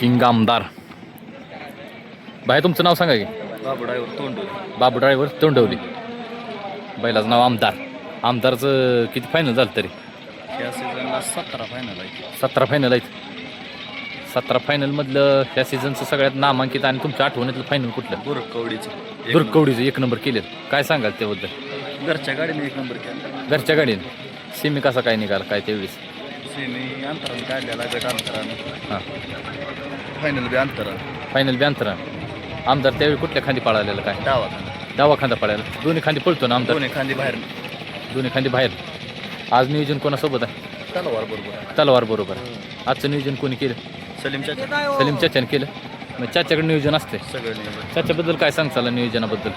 King आमदार. Bye तुमचं नाव सांगा की. बाबू ड्रायव्हर तोंडवली. बाबू ड्रायव्हर तोंडवली. बैलाचं नाव आमदार. आमदारचं किती फायनल झालं तरी? या सीझनला 17 फायनल आहे. 17 फायनल आहेत. 17 फायनलमधलं ह्या सीझनचं सगळ्यात नामांकित आणि तुमच्या आठवणीतलं फायनल कुठलं? गुरकवडीचं. दुर्गवडीचं 1 नंबर केलेत. काय सांगाल त्याबद्दल? घरच्या गाडीने 1 नंबर केला. घरच्या गाडीने सेमी कसा काय निघाला काय त्यावेळेस? सेमी अंतराने काढलेला, गट अंतराने. हां, फायनल बी अंतराने. फायनल बी अंतरा. आमदार त्यावेळी कुठल्या खांदी पळालेला काय? डावा डावा खांदा पळायला. दोन्ही खांदी पळतो ना आमदार? दोन्ही खांदी बाहेर. दोन्ही खांदी बाहेर. आज नियोजन कोणासोबत आहे? तलवार बरोबर. तलवार बरोबर. आजचं नियोजन कोणी केलं? सलीम चाचा. सलीम चाच्याने केलं. मग चाच्याकडे नियोजन असते. सगळं नियोजन. चाच्याबद्दल काय सांगचाल नियोजनाबद्दल?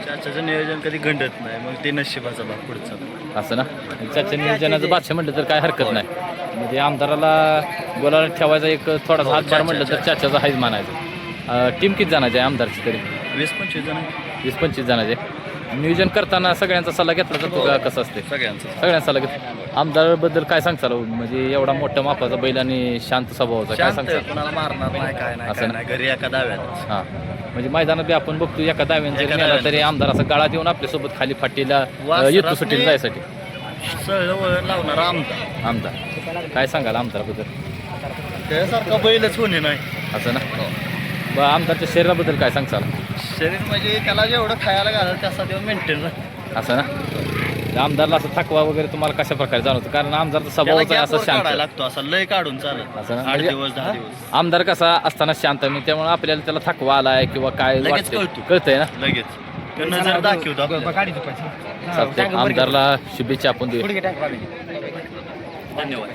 चाचाचं नियोजन कधी गंडत नाही, मग ते नशिबाचा भाग पुढचा. असं ना. चाच्या नियोजनाचं बादशाह म्हटलं तर काय हरकत नाही. म्हणजे आमदाराला गोलाला ठेवायचा एक थोडासा हातभार म्हटलं तर चाच्याचा हायच मानायचं. टीम किती जणांची आहे आमदारची तरी? 20-25 जण. 20-25 जणांचे. नियोजन करताना सगळ्यांचा सल्ला घेतला जातो का कसं असते? सगळ्यांचा सल्ला घेतला. आमदारबद्दल काय सांगचाल? म्हणजे एवढा मोठा मापाचा बैल आणि शांत स्वभावाचा काय सांगचाल? कोणाला मारणार नाही, काय नाही, असं काय ना. नाही. घरी एका दाव्यात. हां, म्हणजे मैदानात बी आपण बघतो एका दाव्याने जरी एका नेला दाव्याने. तरी आमदार असं गाळात येऊन आपल्यासोबत खाली फाटीला वासरात येतो सुट्टीला मी- जायसाठी. सळ वळ लावणारा आमदार. आमदार काय सांगाल आमदाराबद्दल? त्यासारखा बैलच होणे नाही. असं ना. बरं, आमदारच्या शरीराबद्दल काय सांगचाल? शरीर म्हणजे त्याला जेवढं खायला घालत त्याचा तेव्हा मेंटेन राहतं. असं ना. त्या आमदारला असं थकवा वगैरे तुम्हाला कशा प्रकारे जाणवतो? कारण आमदारचा स्वभावच आहे असं शांत. काढायला लागतो, असा लय काढून चालत. असं ना. 8 दिवस 10 दिवस आमदार कसा असताना शांत मी त्यामुळे आपल्याला त्याला थकवा आलाय किंवा काय लगेच वाटतंय? कळतो. कळतंय ना. लगेच तो नजर दाखवतो आपल्याला. चालतंय. आमदारला शुभेच्छा आपण देऊ. धन्यवाद.